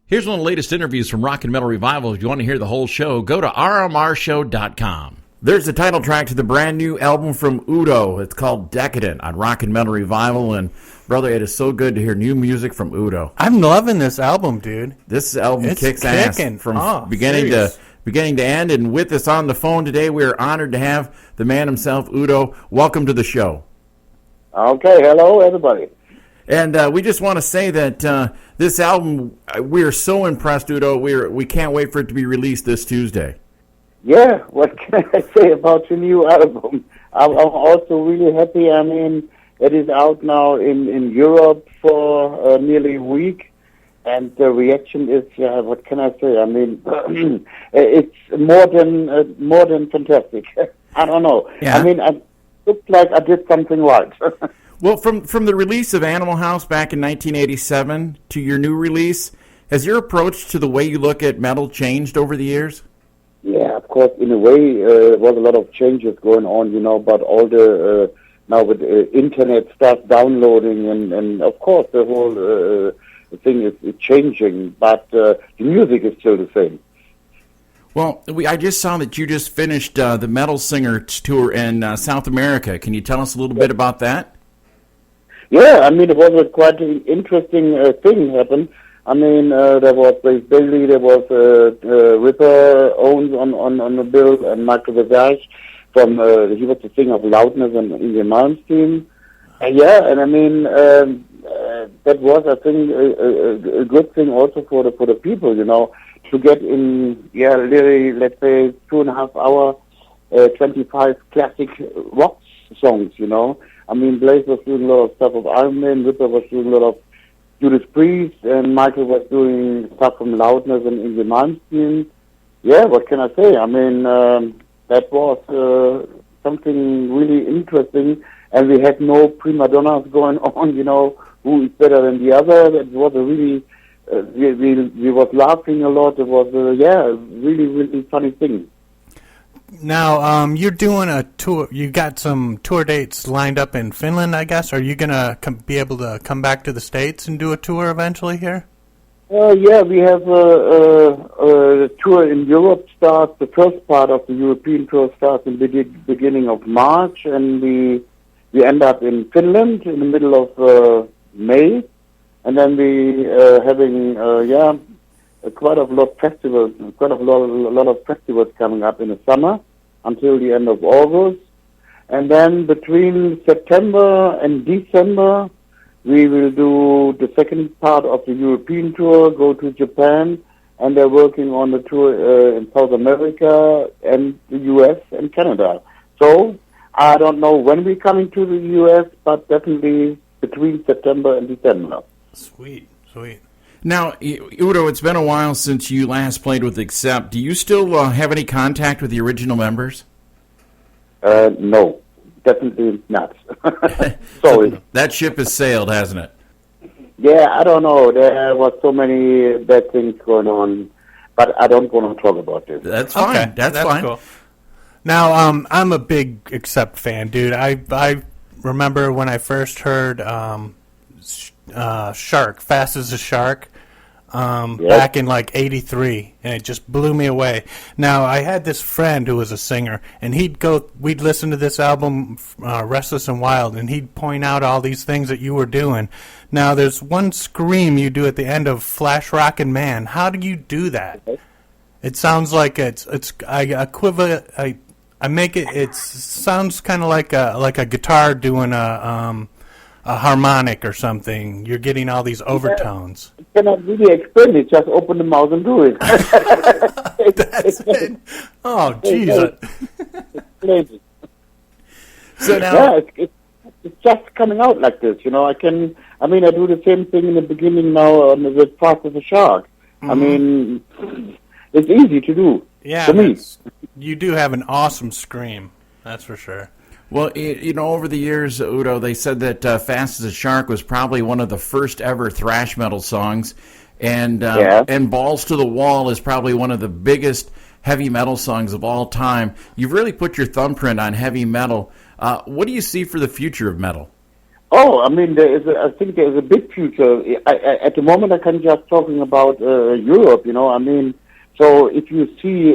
Here's one of the latest interviews from Rock and Metal Revival. If you want to hear the whole show, go to rmrshow.com. There's the title track to the brand new album from UDO. It's called Decadent on Rock and Metal Revival. And, brother, it is so good to hear new music from UDO. I'm loving this album, dude. This album kicks kicking. Ass from beginning to end. And with us on the phone today, we are honored to have the man himself, UDO. Welcome to the show. Okay, hello, everybody. And we just want to say that this album, we are so impressed, UDO. We can't wait for it to be released this Tuesday. Yeah, what can I say about your new album? I'm also really happy. I mean, it is out now in Europe for nearly a week, and the reaction is, what can I say? I mean, it's more than fantastic. I don't know. Yeah. I mean, it looks like I did something right. Well, from the release of Animal House back in 1987 to your new release, has your approach to the way you look at metal changed over the years? Yeah, of course, in a way, there was a lot of changes going on, but all the, now with internet stuff downloading, and of course the whole thing is changing, but the music is still the same. Well, I just saw that you just finished the Metal Singers tour in South America. Can you tell us a little bit about that? Yeah, I mean, it was a quite interesting thing happened. I mean, there was Bailey, there was Ripper Owens on the bill, and Michael Visage from he was the singer of Loudness and in the Malmsteen. And I mean that was, I think, a good thing also for the people, to get in, literally, let's say 2.5 hour, 25 classic rock songs, I mean, Blaze was doing a lot of stuff of Iron Man, Ripper was doing a lot of Judas Priest, and Michael was doing stuff from Loudness and in the Malmsteen. Yeah, what can I say? I mean, that was something really interesting, and we had no prima donnas going on, who is better than the other. It was a really, we was laughing a lot. It was really, really funny thing. Now, you're doing a tour. You got some tour dates lined up in Finland, I guess. Are you going to be able to come back to the States and do a tour eventually here? Yeah, we have a tour in Europe starts. The first part of the European tour starts in the beginning of March, and we end up in Finland in the middle of May. And then we having, quite a lot of festivals coming up in the summer until the end of August. And then between September and December, we will do the second part of the European tour, go to Japan, and they're working on the tour in South America and the U.S. and Canada. So I don't know when we're coming to the U.S., but definitely between September and December. Sweet. Now, Udo, it's been a while since you last played with Accept. Do you still have any contact with the original members? No, definitely not. Sorry. That ship has sailed, hasn't it? Yeah, I don't know. There was so many bad things going on, but I don't want to talk about this. That's fine. Okay, that's fine. Cool. Now, I'm a big Accept fan, dude. I remember when I first heard Shark, Fast as a Shark, back in like 83, and it just blew me away. Now, I had this friend who was a singer, and we'd listen to this album, Restless and Wild, and he'd point out all these things that you were doing. Now, there's one scream you do at the end of Flash Rockin' Man. How do you do that? It sounds like I make it. It sounds kind of like a guitar doing a harmonic or something. You're getting all these overtones. I cannot really explain it. Just open the mouth and do it. That's it. Oh, Jesus. It's crazy. So now, it's just coming out like this. I do the same thing in the beginning now with Fast as a Shark. Mm-hmm. I mean, it's easy to do. Yeah, for me. You do have an awesome scream. That's for sure. Well, over the years, Udo, they said that Fast as a Shark was probably one of the first ever thrash metal songs, and Balls to the Wall is probably one of the biggest heavy metal songs of all time. You've really put your thumbprint on heavy metal. What do you see for the future of metal? Oh, I mean, I think there is a big future. At the moment, I can just talking about Europe. I mean, so if you see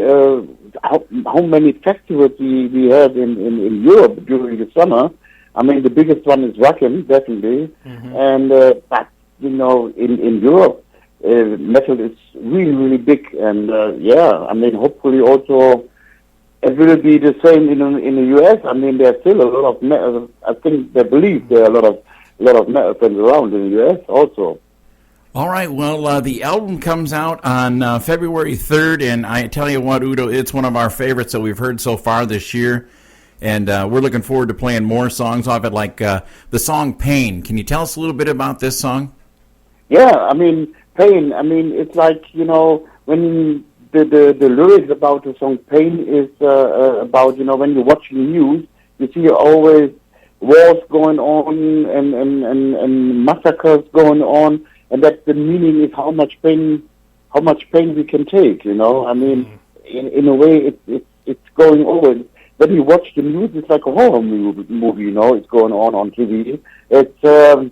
how many festivals we have in Europe during the summer, I mean, the biggest one is Wacken, definitely, and but in Europe, metal is really big, and I mean, hopefully also. It will be the same in the U.S. I mean, there's still a lot of metal. I think they believe there are a lot of metal fans around in the U.S. also. All right, well, the album comes out on February 3rd, and I tell you what, Udo, it's one of our favorites that we've heard so far this year, and we're looking forward to playing more songs off it, like the song Pain. Can you tell us a little bit about this song? Yeah, I mean, Pain, I mean, it's like, when the lyrics about the song Pain is about, when you watch the news, you see always wars going on and massacres going on, and that the meaning is how much pain we can take, I mean, in a way it's going over. When you watch the news, it's like a horror movie, it's going on TV. It's that's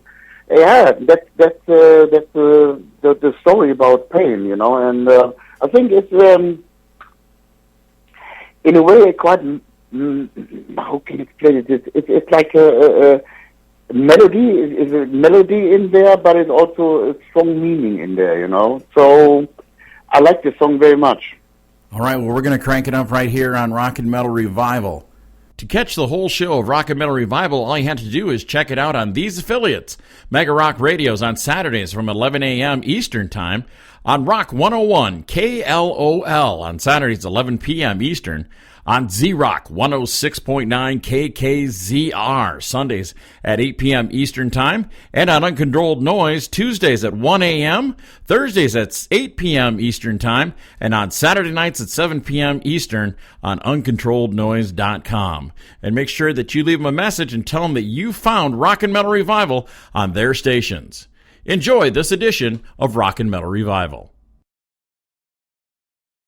the story about pain, and I think it's in a way quite how can I explain it? It's like a melody. Is a melody in there, but it's also a strong meaning in there, So I like the song very much. All right, well, we're going to crank it up right here on Rock and Metal Revival. To catch the whole show of Rock and Metal Revival, all you have to do is check it out on these affiliates. Mega Rock Radios on Saturdays from 11 a.m. Eastern Time, on Rock 101 KLOL on Saturdays 11 p.m. Eastern, on Z-Rock 106.9 KKZR Sundays at 8 p.m. Eastern Time, and on Uncontrolled Noise Tuesdays at 1 a.m., Thursdays at 8 p.m. Eastern Time, and on Saturday nights at 7 p.m. Eastern on UncontrolledNoise.com. And make sure that you leave them a message and tell them that you found Rock and Metal Revival on their stations. Enjoy this edition of Rock and Metal Revival.